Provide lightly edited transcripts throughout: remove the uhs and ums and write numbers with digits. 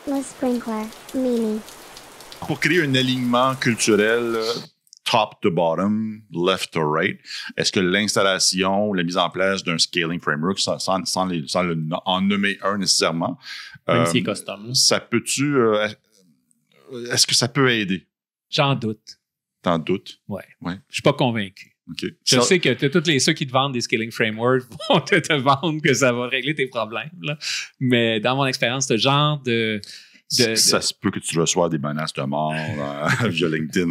Le sprinkler, meaning. Pour créer un alignement culturel top to bottom, left to right, est-ce que l'installation, la mise en place d'un scaling framework, sans en nommer un nécessairement, même s'il est custom, là. Ça peut-tu... est-ce que ça peut aider? J'en doute. T'en doutes? Ouais. Ouais. Je suis pas convaincu. Okay. Je sais que ceux qui te vendent des scaling frameworks vont te vendre que ça va régler tes problèmes. Là. Mais dans mon expérience, ce genre de ça se peut que tu reçoives des menaces de mort via LinkedIn.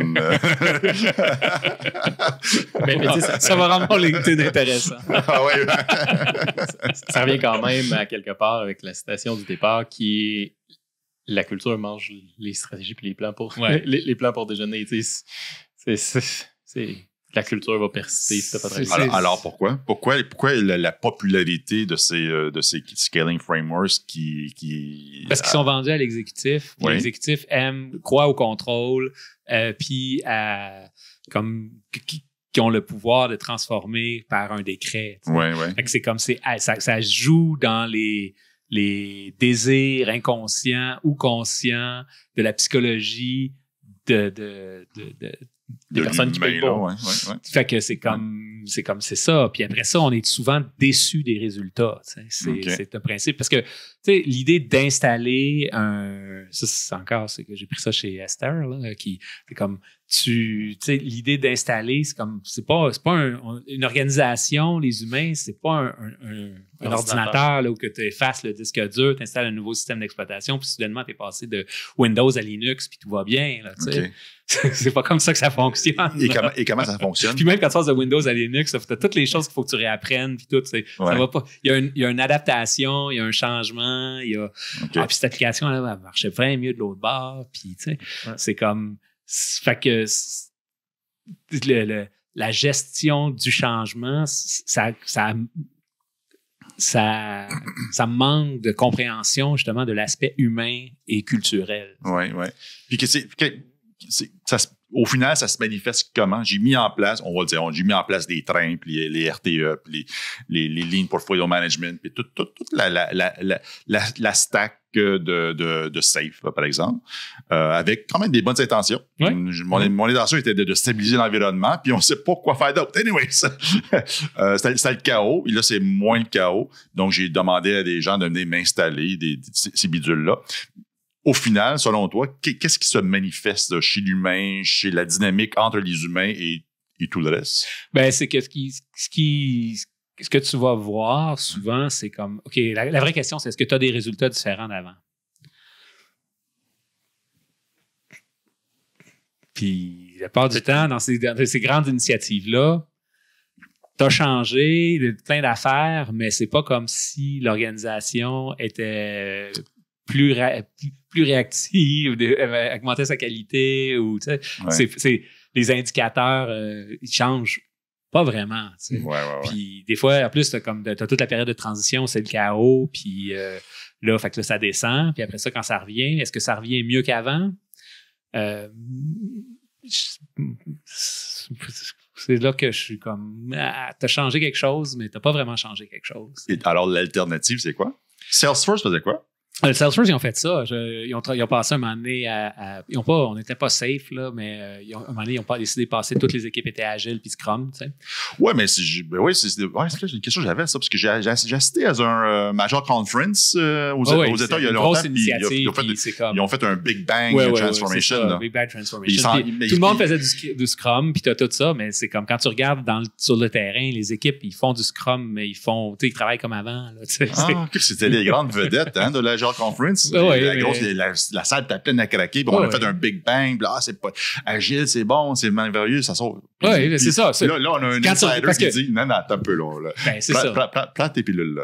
mais ça va rendre mon LinkedIn intéressant. Ah ouais. Ça revient quand même à quelque part avec la citation du départ qui est la culture mange les stratégies puis les plans pour les plans pour déjeuner. C'est la culture va persister si t'as pas de réussite. Alors pourquoi? Pourquoi la popularité de ces scaling frameworks Parce qu'ils sont vendus à l'exécutif. Oui. L'exécutif croit au contrôle, puis qui ont le pouvoir de transformer par un décret. Ouais. Fait que c'est comme ça joue dans les désirs inconscients ou conscients de la psychologie des personnes qui payent pas. Ouais. Fait que c'est ça. Puis après ça, on est souvent déçu des résultats. C'est un principe. Parce que l'idée d'installer c'est que j'ai pris ça chez Esther, là, qui c'est comme l'idée d'installer, c'est pas une organisation, les humains, c'est pas un ordinateur là, où que tu effaces le disque dur, tu installes un nouveau système d'exploitation, puis soudainement, tu es passé de Windows à Linux, puis tout va bien. Là, c'est pas comme ça que ça fonctionne. Et comment ça fonctionne? Puis même quand tu passes de Windows à Linux, tu as toutes les choses qu'il faut que tu réapprennes, puis tout. Ça va pas. Il y a une adaptation, il y a un changement, puis cette application, là, elle marchait vraiment mieux de l'autre bord, puis c'est comme... Fait que la gestion du changement, ça manque de compréhension justement de l'aspect humain et culturel. Oui. Puis au final, ça se manifeste comment? J'ai mis en place, on va le dire, j'ai mis en place des trains, puis les RTE, puis les Lean Portfolio Management, puis toute la stack de SAFe, là, par exemple, avec quand même des bonnes intentions. Ouais. Mon intention était de stabiliser l'environnement, puis on ne sait pas quoi faire d'autre. Anyway, c'était le chaos, et là, c'est moins le chaos. Donc, j'ai demandé à des gens de venir m'installer ces bidules-là. Au final, selon toi, qu'est-ce qui se manifeste chez l'humain, chez la dynamique entre les humains et tout le reste? Ben, c'est que ce que tu vas voir souvent, c'est comme, OK, la vraie question, c'est est-ce que tu as des résultats différents d'avant? Puis, la part du temps, dans ces grandes initiatives-là, tu as changé plein d'affaires, mais c'est pas comme si l'organisation était plus réactive, augmenter sa qualité, ou les indicateurs, ils changent pas vraiment. Puis des fois, en plus, t'as toute la période de transition, c'est le chaos, puis là, fait que là, ça descend, puis après ça, quand ça revient, est-ce que ça revient mieux qu'avant? C'est là que je suis comme, t'as changé quelque chose, mais t'as pas vraiment changé quelque chose. Et alors, l'alternative, c'est quoi? Salesforce faisait quoi? Salesforce, ils ont fait ça. Ils ont passé un moment donné on n'était pas safe, là, mais un moment donné, ils ont décidé de passer, toutes les équipes étaient agiles puis Scrum, tu sais. Ouais, mais c'est une question que j'avais, ça, parce que j'ai assisté à un Major Conference aux États il y a longtemps. Grosse initiative, ils ont fait un Big Bang Transformation. Big Bang Transformation. Tout le monde faisait du Scrum, puis t'as tout ça, mais c'est comme quand tu regardes sur le terrain, les équipes, ils font du Scrum, mais ils travaillent comme avant. Là, c'était les grandes vedettes de la Conference. La salle était pleine à craquer. On a fait un Big Bang. C'est pas agile, c'est bon, c'est merveilleux, ça sort. Oui, c'est ça. Là, on a un insider qui dit non, t'as un peu là. Ben, c'est ça. Plante tes pilules.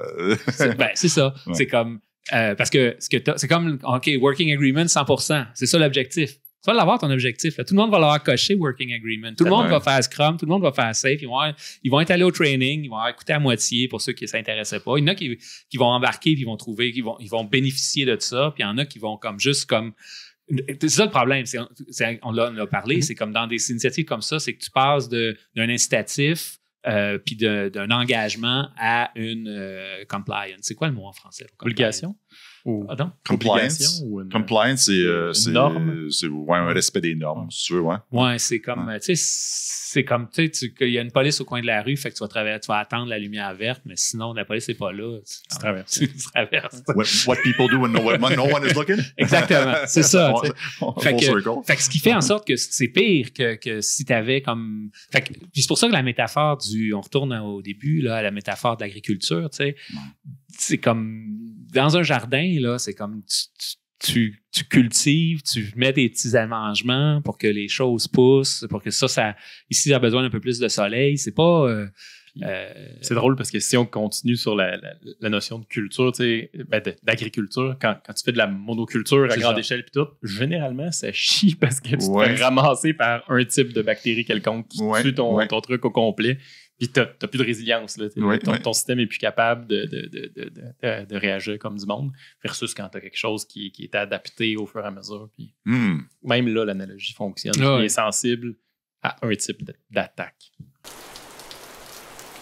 C'est ça. Ouais. C'est comme. Parce que c'est comme, OK, working agreement 100%. C'est ça l'objectif. Tu vas l'avoir ton objectif. Là. Tout le monde va l'avoir coché, working agreement. Tout le monde va faire Scrum, tout le monde va faire Safe. Ils vont être allés au training, ils vont écouter à moitié pour ceux qui ne s'intéressaient pas. Il y en a qui vont embarquer, puis ils vont bénéficier de ça. Puis il y en a qui vont c'est ça le problème. On en a parlé, c'est comme dans des initiatives comme ça, c'est que tu passes d'un incitatif puis d'un engagement à une compliance. C'est quoi le mot en français? Obligation? Ou Pardon? Compliance. ou une Compliance, c'est norme. c'est un respect des normes, si tu veux, ouais. Ouais, c'est comme, tu sais, c'est comme, tu sais, il y a une police au coin de la rue, fait que tu vas attendre la lumière verte, mais sinon, la police n'est pas là. Tu traverses. Tu traverses. What people do when no one is looking. Exactement, c'est ça. Tu sais. Fait Full circle. Fait que ce qui fait en sorte que c'est pire que si tu avais comme. Fait que, puis c'est pour ça que la métaphore on retourne au début, là, à la métaphore de l'agriculture, tu sais. C'est comme dans un jardin, là, c'est comme tu cultives, tu mets des petits aménagements pour que les choses poussent, pour que ça ici, ça a besoin d'un peu plus de soleil. C'est pas. C'est drôle parce que si on continue sur la notion de culture, d'agriculture, quand tu fais de la monoculture à grande échelle puis tout, généralement, ça chie parce que tu te fais ramasser par un type de bactérie quelconque qui tue ton truc au complet. Puis t'as plus de résilience. Là, ton système est plus capable de réagir comme du monde versus quand t'as quelque chose qui est adapté au fur et à mesure. Puis même là, l'analogie fonctionne. Il est sensible à un type d'attaque.